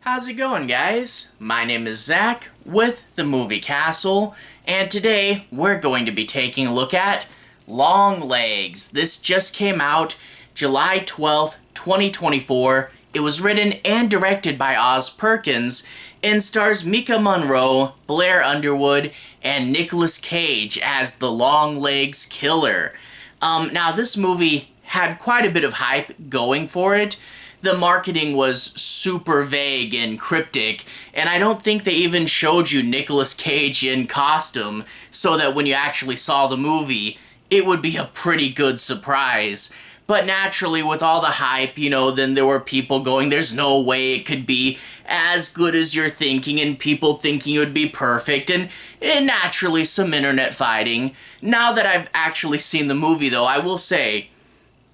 How's it going, guys? My name is Zach with the Movie Castle, and today we're going to be taking a look at Longlegs. This just came out July 12th, 2024. It was written and directed by Oz Perkins and stars Maika Monroe, Blair Underwood, and Nicolas Cage as the Longlegs killer. Now this movie had quite a bit of hype going for it. The marketing was super vague and cryptic, and I don't think they even showed you Nicolas Cage in costume, so that when you actually saw the movie, it would be a pretty good surprise. But naturally, with all the hype, then there were people going, there's no way it could be as good as you're thinking, and people thinking it would be perfect, and naturally some internet fighting. Now that I've actually seen the movie, though, I will say,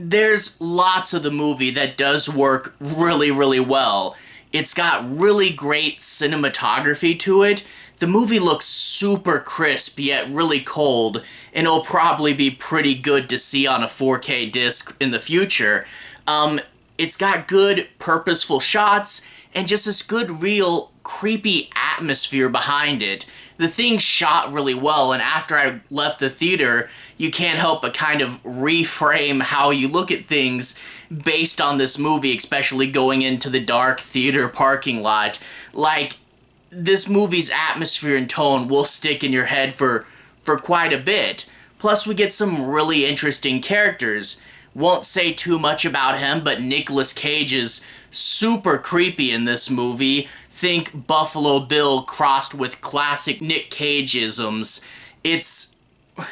there's lots of the movie that does work really, really well. It's got really great cinematography to it. The movie looks super crisp yet really cold, and it'll probably be pretty good to see on a 4K disc in the future. It's got good, purposeful shots, and just this good, real, creepy atmosphere behind it. The thing's shot really well, and after I left the theater, you can't help but kind of reframe how you look at things based on this movie, especially going into the dark theater parking lot. Like, this movie's atmosphere and tone will stick in your head for quite a bit. Plus, we get some really interesting characters. Won't say too much about him, but Nicolas Cage is super creepy in this movie. Think Buffalo Bill crossed with classic Nick Cage-isms. It's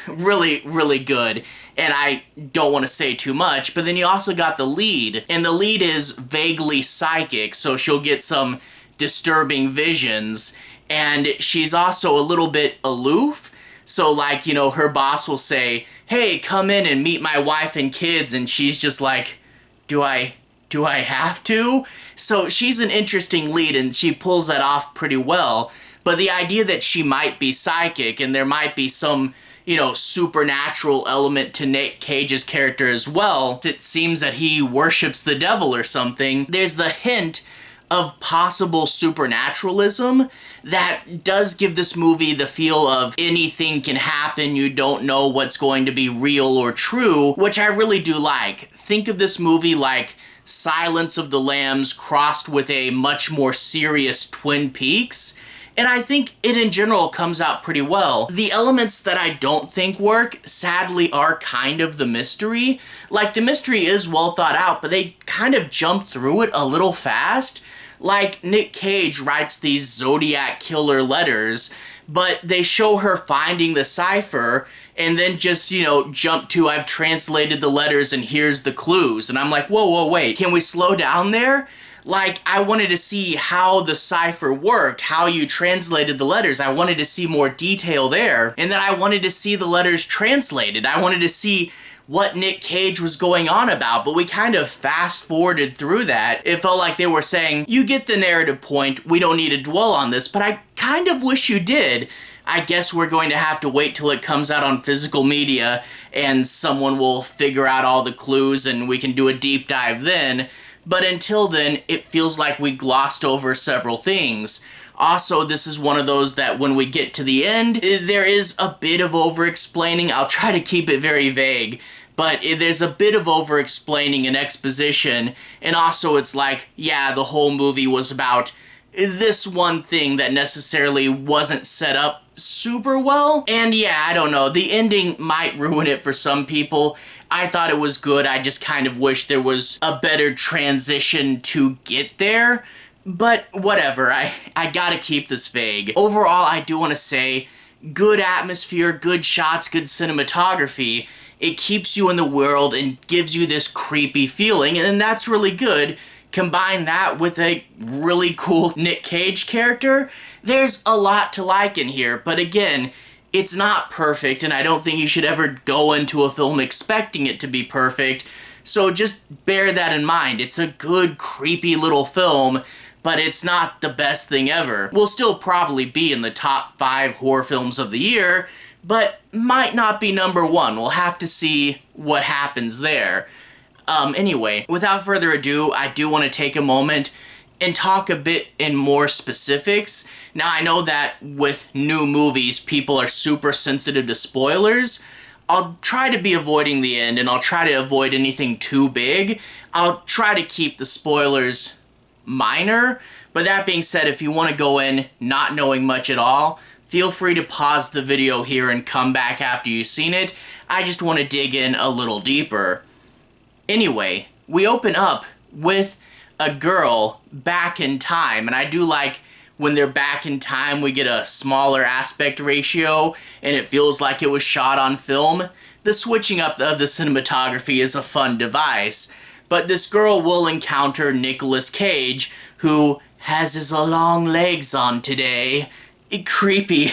really, really good, and I don't want to say too much, but then you also got the lead, and the lead is vaguely psychic, so she'll get some disturbing visions, and she's also a little bit aloof, so like, her boss will say, hey, come in and meet my wife and kids, and she's just like, do I have to? So she's an interesting lead, and she pulls that off pretty well, but the idea that she might be psychic, and there might be some supernatural element to Nick Cage's character as well. It seems that he worships the devil or something. There's the hint of possible supernaturalism that does give this movie the feel of anything can happen, you don't know what's going to be real or true, which I really do like. Think of this movie like Silence of the Lambs crossed with a much more serious Twin Peaks. And I think it in general comes out pretty well. The elements that I don't think work, sadly, are kind of the mystery. Like, the mystery is well thought out, but they kind of jump through it a little fast. Like, Nick Cage writes these Zodiac killer letters, but they show her finding the cipher, and then just, jump to, I've translated the letters and here's the clues. And I'm like, whoa, wait, can we slow down there? Like, I wanted to see how the cipher worked, how you translated the letters. I wanted to see more detail there. And then I wanted to see the letters translated. I wanted to see what Nick Cage was going on about, but we kind of fast-forwarded through that. It felt like they were saying, you get the narrative point, we don't need to dwell on this, but I kind of wish you did. I guess we're going to have to wait till it comes out on physical media and someone will figure out all the clues and we can do a deep dive then. But until then, it feels like we glossed over several things. Also, this is one of those that when we get to the end, there is a bit of over-explaining. I'll try to keep it very vague, but there's a bit of over-explaining and exposition, and also it's like, yeah, the whole movie was about this one thing that necessarily wasn't set up super well. And yeah, I don't know, the ending might ruin it for some people. I thought it was good, I just kind of wish there was a better transition to get there. But whatever, I gotta keep this vague. Overall, I do want to say, good atmosphere, good shots, good cinematography. It keeps you in the world and gives you this creepy feeling, and that's really good. Combine that with a really cool Nick Cage character, there's a lot to like in here, but again, it's not perfect, and I don't think you should ever go into a film expecting it to be perfect, so just bear that in mind. It's a good, creepy little film, but it's not the best thing ever. Will still probably be in the top 5 horror films of the year, but might not be number 1. We'll have to see what happens there. Anyway, without further ado, I do want to take a moment and talk a bit in more specifics. Now, I know that with new movies, people are super sensitive to spoilers. I'll try to be avoiding the end, and I'll try to avoid anything too big. I'll try to keep the spoilers minor, but that being said, if you want to go in not knowing much at all, feel free to pause the video here and come back after you've seen it. I just want to dig in a little deeper. Anyway, we open up with a girl back in time, and I do like when they're back in time we get a smaller aspect ratio and it feels like it was shot on film. The switching up of the cinematography is a fun device, but this girl will encounter Nicolas Cage, who has his long legs on today. A creepy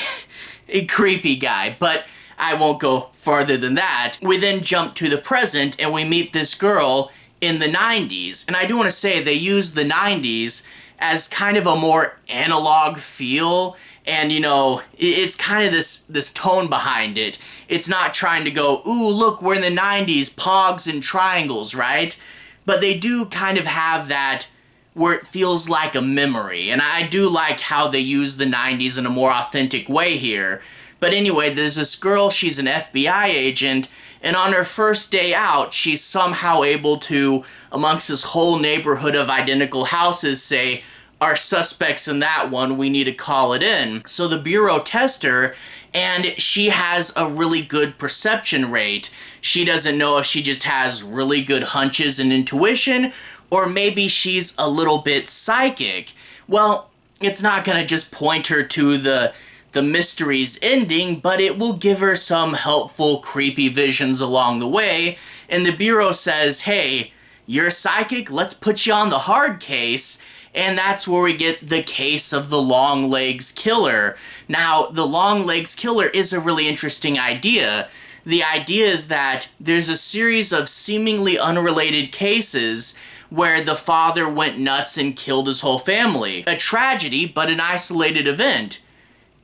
guy, but I won't go farther than that. We then jump to the present and we meet this girl in the 90s. And I do want to say they use the 90s as kind of a more analog feel, and you know, it's kind of this tone behind it. It's not trying to go, ooh, look, we're in the 90s, pogs and triangles, right? But they do kind of have that where it feels like a memory, and I do like how they use the 90s in a more authentic way here. But anyway, there's this girl, she's an FBI agent, and on her first day out, she's somehow able to, amongst this whole neighborhood of identical houses, say, our suspects in that one, we need to call it in. So the Bureau tests her, and she has a really good perception rate. She doesn't know if she just has really good hunches and intuition, or maybe she's a little bit psychic. Well, it's not gonna just point her to the mystery's ending, but it will give her some helpful, creepy visions along the way. And the Bureau says, hey, you're psychic, let's put you on the hard case. And that's where we get the case of the Longlegs killer. Now, the Longlegs killer is a really interesting idea. The idea is that there's a series of seemingly unrelated cases where the father went nuts and killed his whole family. A tragedy, but an isolated event.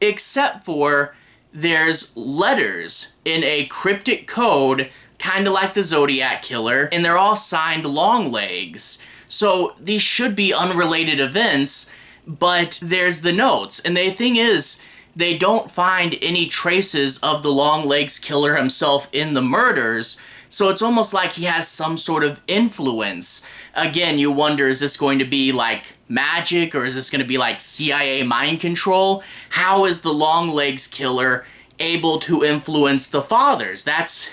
Except for there's letters in a cryptic code, kind of like the Zodiac Killer, and they're all signed Longlegs. So these should be unrelated events, but there's the notes. And the thing is, they don't find any traces of the Longlegs Killer himself in the murders, so it's almost like he has some sort of influence. Again, you wonder, is this going to be like magic, or is this going to be like CIA mind control? How is the Longlegs Killer able to influence the fathers? That's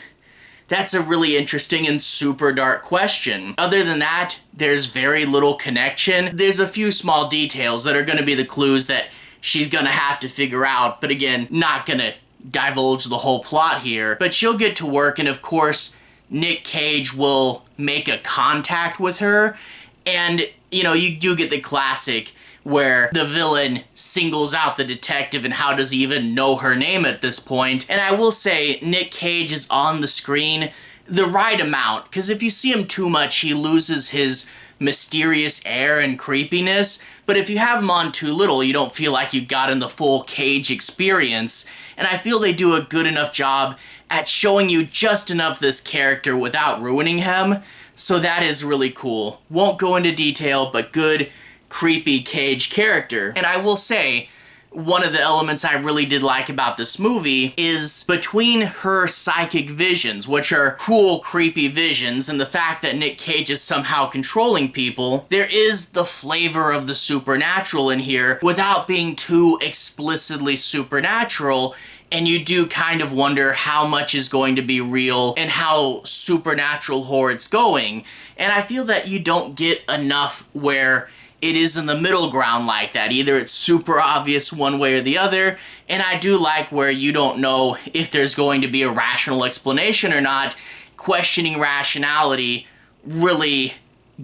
a really interesting and super dark question. Other than that, there's very little connection. There's a few small details that are going to be the clues that she's going to have to figure out, but again, not going to divulge the whole plot here. But she'll get to work, and of course, Nick Cage will make a contact with her, and, you know, you do get the classic where the villain singles out the detective, and how does he even know her name at this point? And I will say, Nick Cage is on the screen the right amount, because if you see him too much, he loses his mysterious air and creepiness, but if you have him on too little, you don't feel like you got in the full Cage experience, and I feel they do a good enough job at showing you just enough this character without ruining him, so that is really cool. Won't go into detail, but good, creepy Cage character. And I will say, one of the elements I really did like about this movie is between her psychic visions, which are cool, creepy visions, and the fact that Nick Cage is somehow controlling people, there is the flavor of the supernatural in here without being too explicitly supernatural, and you do kind of wonder how much is going to be real and how supernatural horror it's going. And I feel that you don't get enough where it is in the middle ground like that. Either it's super obvious one way or the other, and I do like where you don't know if there's going to be a rational explanation or not. Questioning rationality really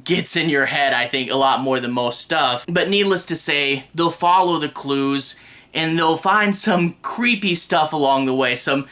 gets in your head, I think, a lot more than most stuff. But needless to say, they'll follow the clues, and they'll find some creepy stuff along the way, some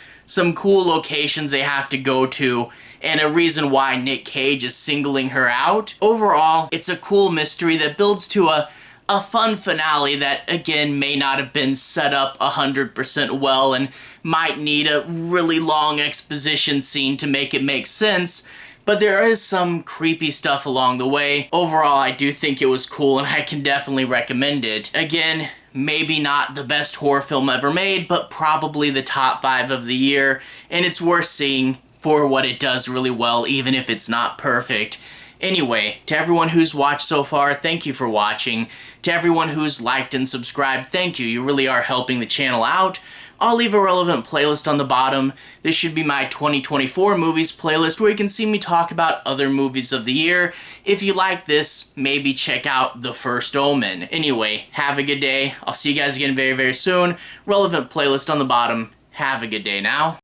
cool locations they have to go to, and a reason why Nick Cage is singling her out. Overall, it's a cool mystery that builds to a fun finale that, again, may not have been set up 100% well and might need a really long exposition scene to make it make sense, but there is some creepy stuff along the way. Overall, I do think it was cool and I can definitely recommend it. Again, maybe not the best horror film ever made, but probably the top 5 of the year, and it's worth seeing for what it does really well, even if it's not perfect. Anyway, to everyone who's watched so far, thank you for watching. To everyone who's liked and subscribed, thank you. You really are helping the channel out. I'll leave a relevant playlist on the bottom. This should be my 2024 movies playlist where you can see me talk about other movies of the year. If you like this, maybe check out The First Omen. Anyway, have a good day. I'll see you guys again very, very soon. Relevant playlist on the bottom. Have a good day now.